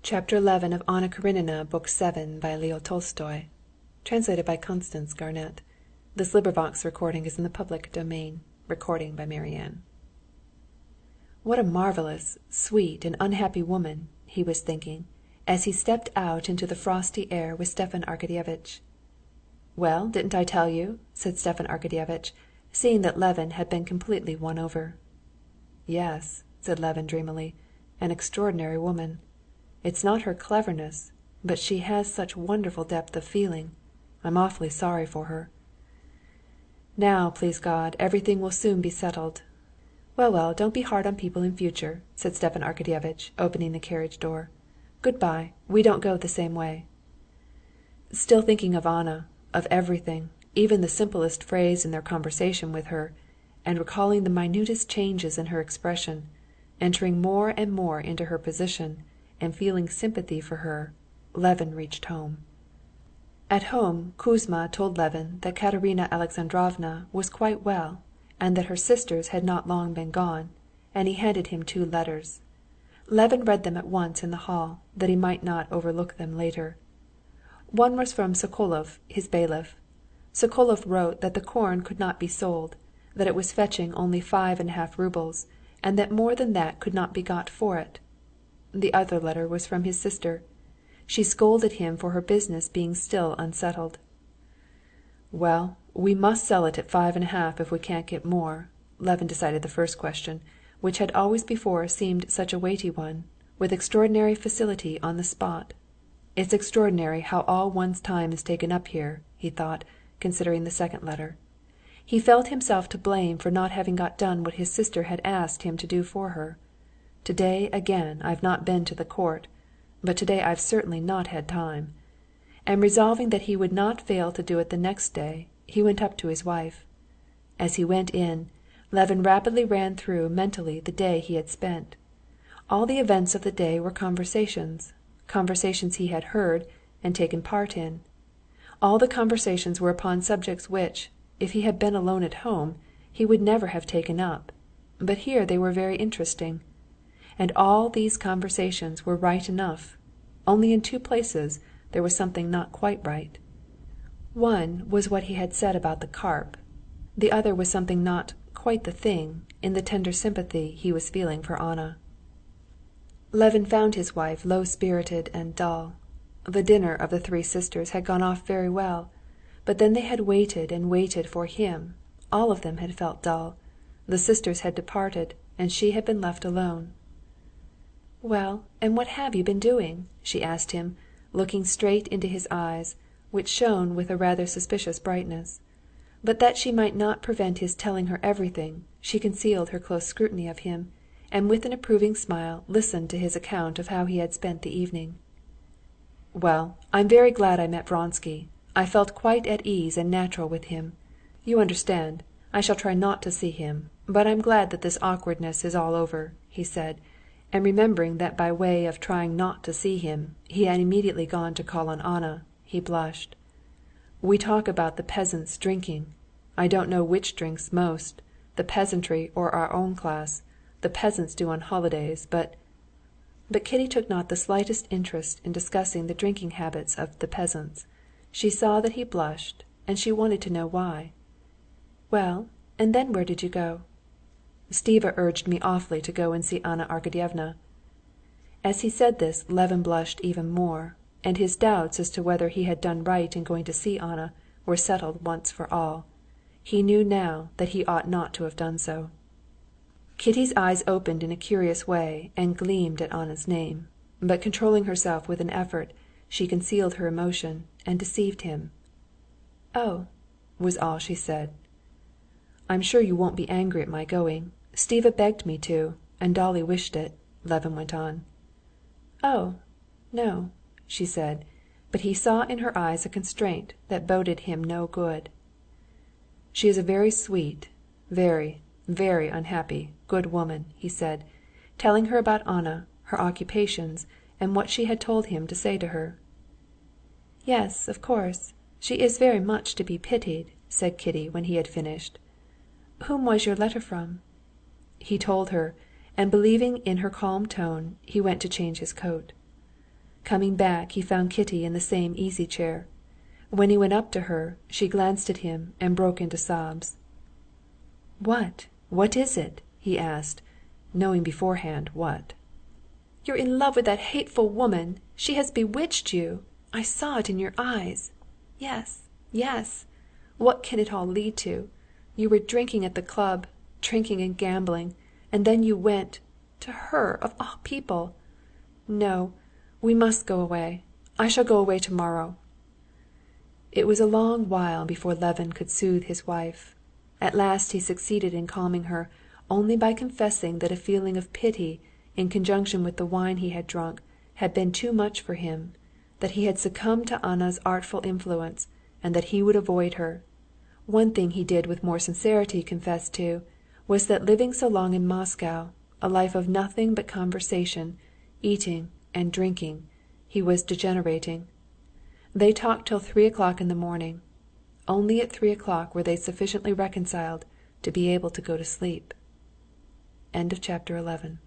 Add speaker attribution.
Speaker 1: Chapter 11 of Anna Karenina, Book 7, by Leo Tolstoy. Translated by Constance Garnett. This LibriVox is in the public domain. Recording by Marianne. What a marvelous, sweet, and unhappy woman, he was thinking, as he stepped out into the frosty air with Stepan Arkadyevitch. "Well, didn't I tell you?" said Stepan Arkadyevitch, seeing that Levin had been completely won over. "Yes," said Levin dreamily, "an extraordinary woman. It's not her cleverness, but she has such wonderful depth of feeling. I'm awfully sorry for her. Now, please God, everything will soon be settled." Well, don't be hard on people in future," said Stepan Arkadyevitch, opening the carriage door. "Good‐bye, we don't go the same way." Still thinking of Anna, of everything, even the simplest phrase in their conversation with her, and recalling the minutest changes in her expression, entering more and more into her position, and feeling sympathy for her, Levin reached home. At home Kouzma told Levin that Katerina Alexandrovna was quite well, and that her sisters had not long been gone, and he handed him 2 letters. Levin read them at once in the hall, that he might not overlook them later. One was from Sokolov, his bailiff. Sokolov wrote that the corn could not be sold, that it was fetching only 5½ roubles, and that more than that could not be got for it. The other letter was from his sister. She scolded him for her business being still unsettled. "Well, we must sell it at 5½ if we can't get more." Levin decided the first question, which had always before seemed such a weighty one, with extraordinary facility on the spot. "It's extraordinary how all one's time is taken up here," he thought, considering the second letter. He felt himself to blame for not having got done what his sister had asked him to do for her. "Today again I've not been to the court, but today I've certainly not had time." And resolving that he would not fail to do it the next day, he went up to his wife. As he went in, Levin rapidly ran through mentally the day he had spent. All the events of the day were conversations he had heard and taken part in. All the conversations were upon subjects which, if he had been alone at home, he would never have taken up, but here they were very interesting. And all these conversations were right enough, only in 2 places there was something not quite right. One was what he had said about the carp, the other was something not quite the thing in the tender sympathy he was feeling for Anna. Levin found his wife low-spirited and dull. The dinner of the 3 sisters had gone off very well, but then they had waited and waited for him, all of them had felt dull, the sisters had departed, and she had been left alone. "Well, and what have you been doing?" she asked him, looking straight into his eyes, which shone with a rather suspicious brightness. But that she might not prevent his telling her everything, she concealed her close scrutiny of him, and with an approving smile listened to his account of how he had spent the evening. "Well, I'm very glad I met Vronsky. I felt quite at ease and natural with him. You understand, I shall try not to see him, but I'm glad that this awkwardness is all over," he said, and remembering that by way of trying not to see him, he had immediately gone to call on Anna, he blushed. "We talk about the peasants drinking. I don't know which drinks most, the peasantry or our own class. The peasants do on holidays, but...." But Kitty took not the slightest interest in discussing the drinking habits of the peasants. She saw that he blushed, and she wanted to know why. "Well, and then where did you go?" "Stiva urged me awfully to go and see Anna Arkadyevna." As he said this Levin blushed even more, and his doubts as to whether he had done right in going to see Anna were settled once for all. He knew now that he ought not to have done so. Kitty's eyes opened in a curious way and gleamed at Anna's name, but controlling herself with an effort, she concealed her emotion and deceived him. "Oh," was all she said. "I'm sure you won't be angry at my going. Stiva begged me to, and Dolly wished it," Levin went on. "Oh, no," she said, but he saw in her eyes a constraint that boded him no good. "She is a very sweet, very, very unhappy, good woman," he said, telling her about Anna, her occupations, and what she had told him to say to her. "Yes, of course, she is very much to be pitied," said Kitty when he had finished. "Whom was your letter from?" He told her, and believing in her calm tone, he went to change his coat. Coming back, he found Kitty in the same easy-chair. When he went up to her, she glanced at him and broke into sobs. "What? What is it?" he asked, knowing beforehand what. "You're in love with that hateful woman. She has bewitched you. I saw it in your eyes. Yes, yes. What can it all lead to? You were drinking at the club, drinking and gambling, and then you went to her of all people. No, we must go away. I shall go away tomorrow." It was a long while before Levin could soothe his wife. At last he succeeded in calming her only by confessing that a feeling of pity in conjunction with the wine he had drunk had been too much for him, that he had succumbed to Anna's artful influence, and that he would avoid her. One thing he did with more sincerity confess to was that living so long in Moscow, a life of nothing but conversation, eating, and drinking, he was degenerating. They talked till 3 o'clock in the morning. Only at 3 o'clock were they sufficiently reconciled to be able to go to sleep. Chapter 11.